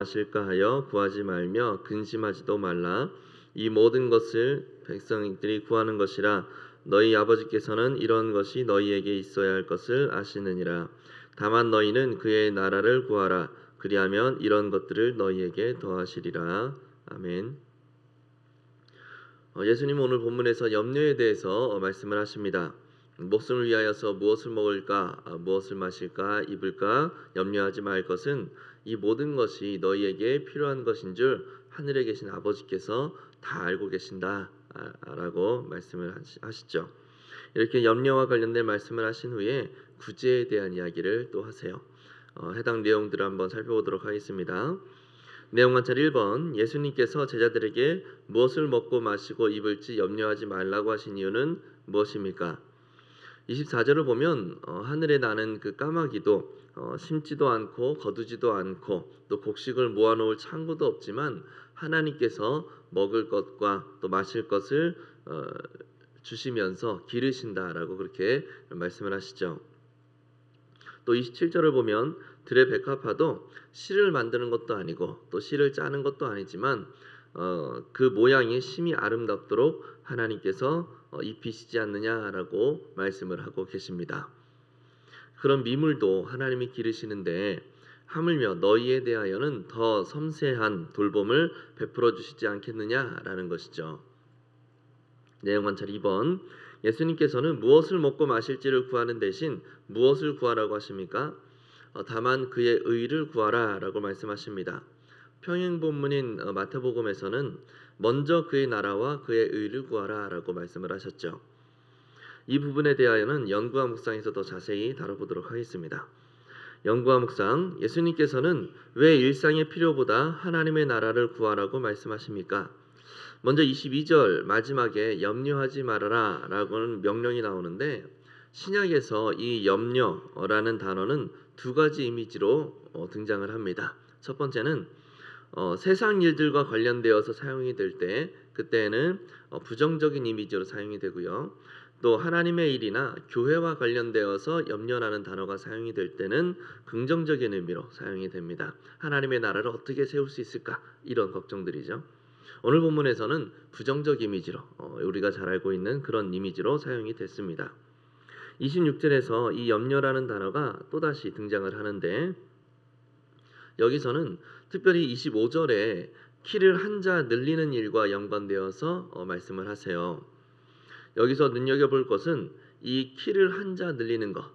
마실까 하여 구하지 말며 근심하지도 말라. 이 모든 것을 백성들이 구하는 것이라. 너희 아버지께서는 이런 것이 너희에게 있어야 할 것을 아시느니라. 다만 너희는 그의 나라를 구하라. 그리하면 이런 것들을 너희에게 더하시리라. 아멘. 예수님은 오늘 본문에서 염려에 대해서 말씀을 하십니다. 목숨을 위하여서 무엇을 먹을까, 무엇을 마실까, 입을까 염려하지 말 것은 이 모든 것이 너희에게 필요한 것인 줄 하늘에 계신 아버지께서 다 알고 계신다라고 말씀을 하시죠. 이렇게 염려와 관련된 말씀을 하신 후에 구제에 대한 이야기를 또 하세요. 해당 내용들을 한번 살펴보도록 하겠습니다. 내용 관찰 1번. 예수님께서 제자들에게 무엇을 먹고 마시고 입을지 염려하지 말라고 하신 이유는 무엇입니까? 24절을 보면 하늘에 나는 그 까마귀도 심지도 않고 거두지도 않고 또 곡식을 모아놓을 창고도 없지만 하나님께서 먹을 것과 또 마실 것을 주시면서 기르신다라고 그렇게 말씀을 하시죠. 또 27절을 보면 들의 백합화도 실을 만드는 것도 아니고 또 실을 짜는 것도 아니지만 그 모양이 심히 아름답도록 하나님께서 입히시지 않느냐라고 말씀을 하고 계십니다. 그런 미물도 하나님이 기르시는데 하물며 너희에 대하여는 더 섬세한 돌봄을 베풀어 주시지 않겠느냐라는 것이죠. 내용 관찰 2번. 예수님께서는 무엇을 먹고 마실지를 구하는 대신 무엇을 구하라고 하십니까? 다만 그의 의를 구하라라고 말씀하십니다. 평행 본문인 마태복음에서는 먼저 그의 나라와 그의 의를 구하라라고 말씀을 하셨죠. 이 부분에 대하여는 연구와 묵상에서 더 자세히 다뤄보도록 하겠습니다. 연구와 묵상. 예수님께서는 왜 일상의 필요보다 하나님의 나라를 구하라고 말씀하십니까? 먼저 22절 마지막에 염려하지 말아라 라고는 명령이 나오는데 신약에서 이 염려라는 단어는 두 가지 이미지로 등장을 합니다. 첫 번째는 세상 일들과 관련되어서 사용이 될 때 그때는 부정적인 이미지로 사용이 되고요. 또 하나님의 일이나 교회와 관련되어서 염려라는 단어가 사용이 될 때는 긍정적인 의미로 사용이 됩니다. 하나님의 나라를 어떻게 세울 수 있을까 이런 걱정들이죠. 오늘 본문에서는 부정적 이미지로 우리가 잘 알고 있는 그런 이미지로 사용이 됐습니다. 26절에서 이 염려라는 단어가 또다시 등장을 하는데 여기서는 특별히 25절에 키를 한 자 늘리는 일과 연관되어서 말씀을 하세요. 여기서 눈여겨볼 것은 이 키를 한 자 늘리는 것,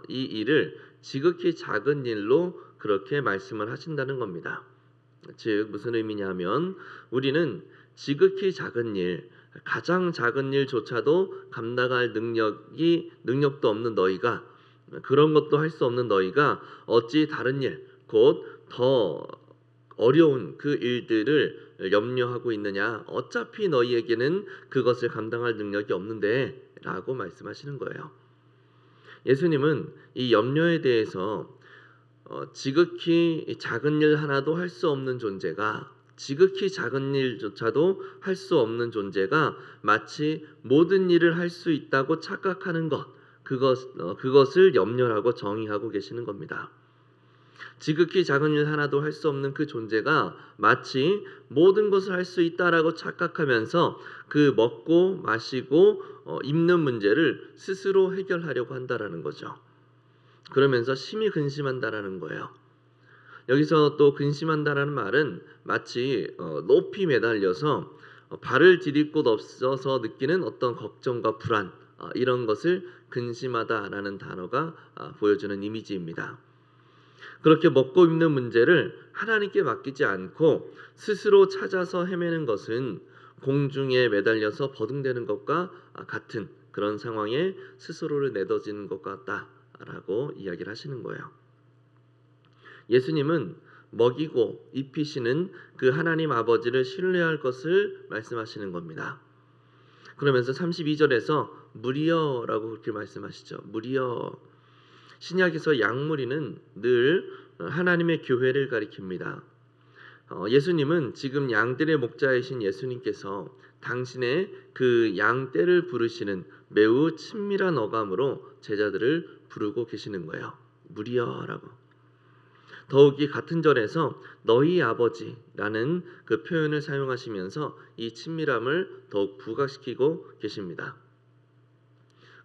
이 일을 지극히 작은 일로 그렇게 말씀을 하신다는 겁니다. 즉 무슨 의미냐면 우리는 지극히 작은 일, 가장 작은 일조차도 감당할 능력도 없는 너희가 그런 것도 할 수 없는 너희가 어찌 다른 일, 곧 더 어려운 그 일들을 염려하고 있느냐? 어차피 너희에게는 그것을 감당할 능력이 없는데 라고 말씀하시는 거예요. 예수님은 이 염려에 대해서 지극히 작은 일 하나도 할 수 없는 존재가 지극히 작은 일조차도 할 수 없는 존재가 마치 모든 일을 할 수 있다고 착각하는 그것을 염려라고 정의하고 계시는 겁니다. 지극히 작은 일 하나도 할 수 없는 그 존재가 마치 모든 것을 할 수 있다라고 착각하면서 그 먹고 마시고 입는 문제를 스스로 해결하려고 한다라는 거죠. 그러면서 심히 근심한다라는 거예요. 여기서 또 근심한다라는 말은 마치 높이 매달려서 발을 디딜 곳 없어서 느끼는 어떤 걱정과 불안 이런 것을 근심하다라는 단어가 보여주는 이미지입니다. 그렇게 먹고 입는 문제를 하나님께 맡기지 않고 스스로 찾아서 헤매는 것은 공중에 매달려서 버둥대는 것과 같은 그런 상황에 스스로를 내던지는 것 같다라고 이야기를 하시는 거예요. 예수님은 먹이고 입히시는 그 하나님 아버지를 신뢰할 것을 말씀하시는 겁니다. 그러면서 32절에서 무리여라고 그렇게 말씀하시죠. 무리여. 신약에서 양무리는 늘 하나님의 교회를 가리킵니다. 예수님은 지금 양들의 목자이신 예수님께서 당신의 그 양떼를 부르시는 매우 친밀한 어감으로 제자들을 부르고 계시는 거예요. 무리여라고. 더욱이 같은 절에서 너희 아버지라는 그 표현을 사용하시면서 이 친밀함을 더욱 부각시키고 계십니다.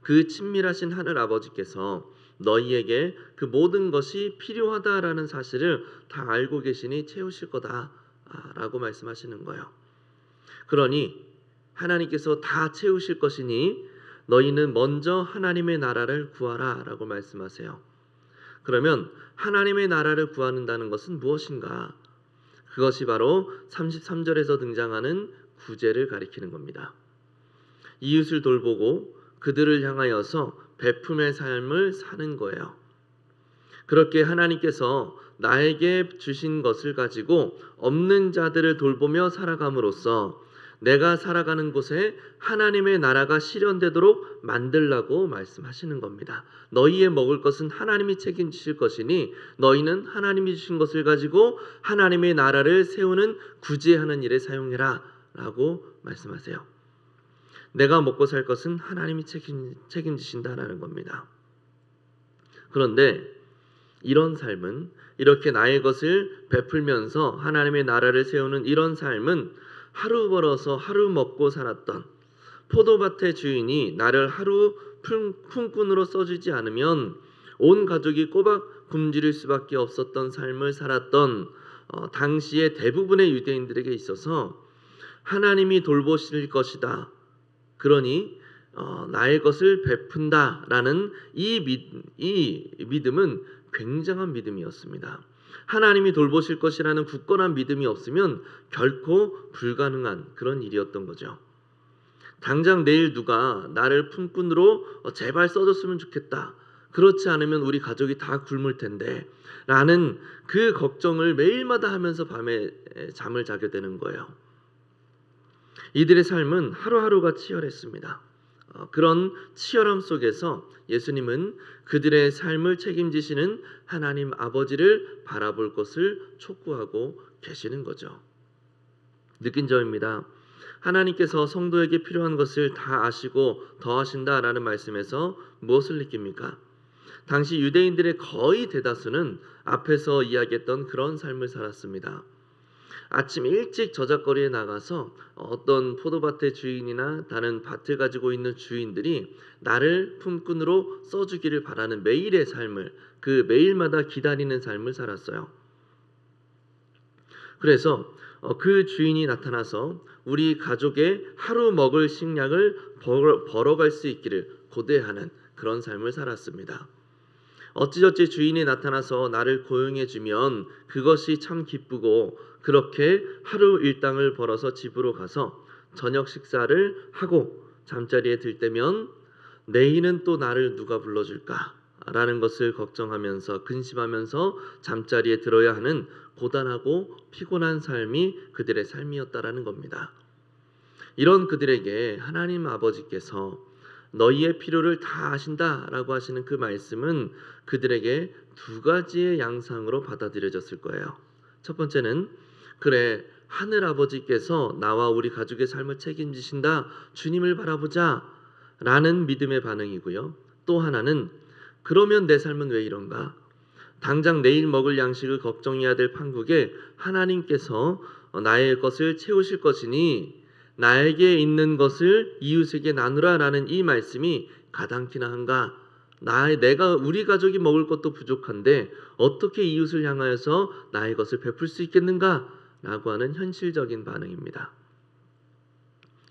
그 친밀하신 하늘 아버지께서 너희에게 그 모든 것이 필요하다라는 사실을 다 알고 계시니 채우실 거다라고 말씀하시는 거예요. 그러니 하나님께서 다 채우실 것이니 너희는 먼저 하나님의 나라를 구하라라고 말씀하세요. 그러면 하나님의 나라를 구한다는 것은 무엇인가? 그것이 바로 33절에서 등장하는 구제를 가리키는 겁니다. 이웃을 돌보고 그들을 향하여서 베품의 삶을 사는 거예요. 그렇게 하나님께서 나에게 주신 것을 가지고 없는 자들을 돌보며 살아감으로써 내가 살아가는 곳에 하나님의 나라가 실현되도록 만들라고 말씀하시는 겁니다. 너희의 먹을 것은 하나님이 책임지실 것이니 너희는 하나님이 주신 것을 가지고 하나님의 나라를 세우는 구제하는 일에 사용해라 라고 말씀하세요. 내가 먹고 살 것은 하나님이 책임지신다라는 겁니다. 그런데 이런 삶은, 이렇게 나의 것을 베풀면서 하나님의 나라를 세우는 이런 삶은 하루 벌어서 하루 먹고 살았던, 포도밭의 주인이 나를 하루 품꾼으로 써주지 않으면 온 가족이 꼬박 굶주릴 수밖에 없었던 삶을 살았던 당시의 대부분의 유대인들에게 있어서 하나님이 돌보실 것이다, 그러니 나의 것을 베푼다라는 이 믿음은 굉장한 믿음이었습니다. 하나님이 돌보실 것이라는 굳건한 믿음이 없으면 결코 불가능한 그런 일이었던 거죠. 당장 내일 누가 나를 품꾼으로 제발 써줬으면 좋겠다, 그렇지 않으면 우리 가족이 다 굶을 텐데 라는 그 걱정을 매일마다 하면서 밤에 잠을 자게 되는 거예요. 이들의 삶은 하루하루가 치열했습니다. 그런 치열함 속에서 예수님은 그들의 삶을 책임지시는 하나님 아버지를 바라볼 것을 촉구하고 계시는 거죠. 느낀 점입니다. 하나님께서 성도에게 필요한 것을 다 아시고 더하신다라는 말씀에서 무엇을 느낍니까? 당시 유대인들의 거의 대다수는 앞에서 이야기했던 그런 삶을 살았습니다. 아침 일찍 저작거리에 나가서 어떤 포도밭의 주인이나 다른 밭을 가지고 있는 주인들이 나를 품꾼으로 써주기를 바라는 매일의 삶을, 그 매일마다 기다리는 삶을 살았어요. 그래서 그 주인이 나타나서 우리 가족의 하루 먹을 식량을 벌어갈 수 있기를 고대하는 그런 삶을 살았습니다. 어찌저찌 주인이 나타나서 나를 고용해 주면 그것이 참 기쁘고, 그렇게 하루 일당을 벌어서 집으로 가서 저녁 식사를 하고 잠자리에 들 때면 내일은 또 나를 누가 불러줄까 라는 것을 걱정하면서 근심하면서 잠자리에 들어야 하는 고단하고 피곤한 삶이 그들의 삶이었다라는 겁니다. 이런 그들에게 하나님 아버지께서 너희의 필요를 다 아신다라고 하시는 그 말씀은 그들에게 두 가지의 양상으로 받아들여졌을 거예요. 첫 번째는, 그래, 하늘 아버지께서 나와 우리 가족의 삶을 책임지신다, 주님을 바라보자 라는 믿음의 반응이고요. 또 하나는, 그러면 내 삶은 왜 이런가? 당장 내일 먹을 양식을 걱정해야 될 판국에 하나님께서 나의 것을 채우실 것이니 나에게 있는 것을 이웃에게 나누라라는 이 말씀이 가당키나 한가? 내가 우리 가족이 먹을 것도 부족한데 어떻게 이웃을 향하여서 나의 것을 베풀 수 있겠는가? 라고 하는 현실적인 반응입니다.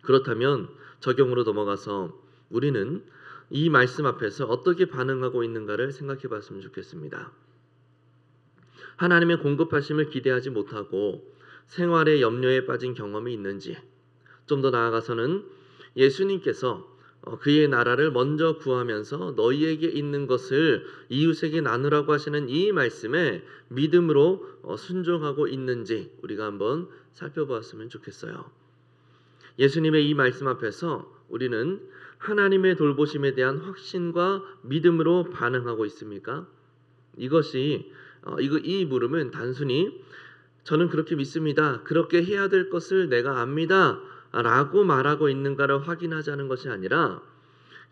그렇다면 적용으로 넘어가서 우리는 이 말씀 앞에서 어떻게 반응하고 있는가를 생각해 봤으면 좋겠습니다. 하나님의 공급하심을 기대하지 못하고 생활의 염려에 빠진 경험이 있는지, 좀 더 나아가서는 예수님께서 그의 나라를 먼저 구하면서 너희에게 있는 것을 이웃에게 나누라고 하시는 이 말씀에 믿음으로 순종하고 있는지 우리가 한번 살펴보았으면 좋겠어요. 예수님의 이 말씀 앞에서 우리는 하나님의 돌보심에 대한 확신과 믿음으로 반응하고 있습니까? 이 물음은 단순히 저는 그렇게 믿습니다, 그렇게 해야 될 것을 내가 압니다 라고 말하고 있는가를 확인하자는 것이 아니라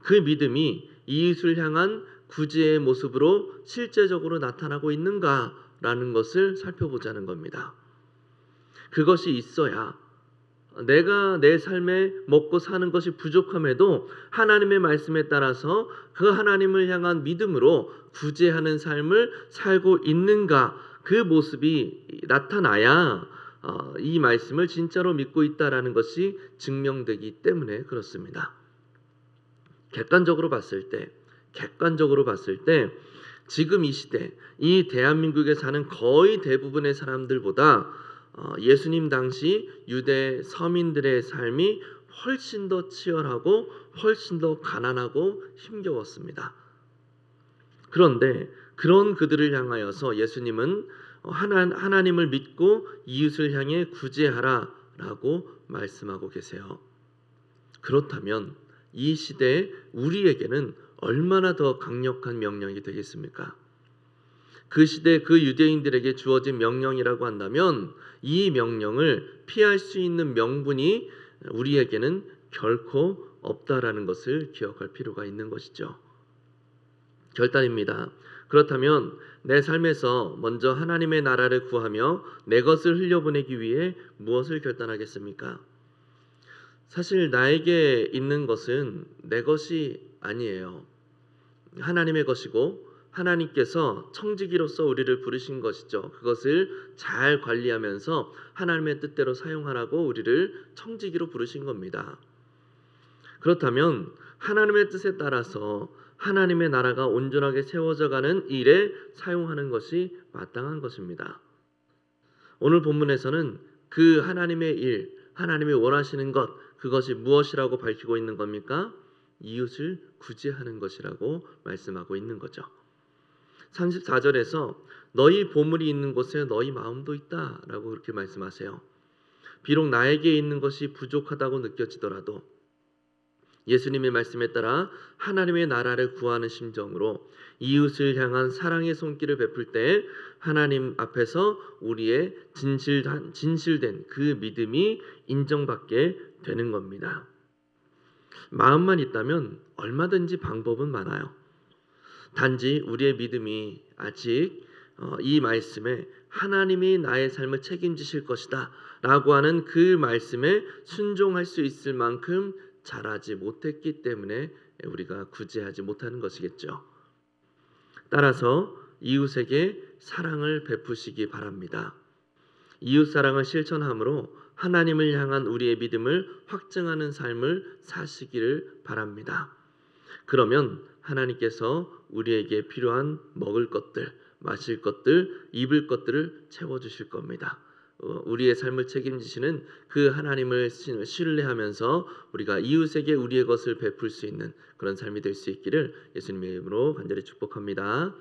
그 믿음이 이웃을 향한 구제의 모습으로 실제적으로 나타나고 있는가 있는가라는 것을 살펴보자는 겁니다. 그것이 있어야 내가 내 삶에 먹고 사는 것이 부족함에도 하나님의 말씀에 따라서 그 하나님을 향한 믿음으로 구제하는 삶을 살고 있는가, 그 모습이 나타나야 이 말씀을 진짜로 믿고 있다라는 것이 증명되기 때문에 그렇습니다. 객관적으로 봤을 때 지금 이 시대, 이 대한민국에 사는 거의 대부분의 사람들보다 예수님 당시 유대 서민들의 삶이 훨씬 더 치열하고 훨씬 더 가난하고 힘겨웠습니다. 그런데 그런 그들을 향하여서 예수님은 하나님을 믿고 이웃을 향해 구제하라라고 말씀하고 계세요. 그렇다면 이 시대에 우리에게는 얼마나 더 강력한 명령이 되겠습니까? 그 시대 그 유대인들에게 주어진 명령이라고 한다면 이 명령을 피할 수 있는 명분이 우리에게는 결코 없다라는 것을 기억할 필요가 있는 것이죠. 결단입니다. 그렇다면 내 삶에서 먼저 하나님의 나라를 구하며 내 것을 흘려보내기 위해 무엇을 결단하겠습니까? 사실 나에게 있는 것은 내 것이 아니에요. 하나님의 것이고 하나님께서 청지기로서 우리를 부르신 것이죠. 그것을 잘 관리하면서 하나님의 뜻대로 사용하라고 우리를 청지기로 부르신 겁니다. 그렇다면 하나님의 뜻에 따라서 하나님의 나라가 온전하게 세워져 가는 일에 사용하는 것이 마땅한 것입니다. 오늘 본문에서는 그 하나님의 일, 하나님이 원하시는 것, 그것이 무엇이라고 밝히고 있는 겁니까? 이웃을 구제하는 것이라고 말씀하고 있는 거죠. 34절에서 너희 보물이 있는 곳에 너희 마음도 있다라고 그렇게 말씀하세요. 비록 나에게 있는 것이 부족하다고 느껴지더라도 예수님의 말씀에 따라 하나님의 나라를 구하는 심정으로 이웃을 향한 사랑의 손길을 베풀 때 하나님 앞에서 우리의 진실된 그 믿음이 인정받게 되는 겁니다. 마음만 있다면 얼마든지 방법은 많아요. 단지 우리의 믿음이 아직 이 말씀에 하나님이 나의 삶을 책임지실 것이다 라고 하는 그 말씀에 순종할 수 있을 만큼 자라지 못했기 때문에 우리가 구제하지 못하는 것이겠죠. 따라서 이웃에게 사랑을 베푸시기 바랍니다. 이웃 사랑을 실천함으로 하나님을 향한 우리의 믿음을 확증하는 삶을 사시기를 바랍니다. 그러면 하나님께서 우리에게 필요한 먹을 것들, 마실 것들, 입을 것들을 채워주실 겁니다. 우리의 삶을 책임지시는 그 하나님을 신뢰하면서 우리가 이웃에게 우리의 것을 베풀 수 있는 그런 삶이 될 수 있기를 예수님의 이름으로 간절히 축복합니다.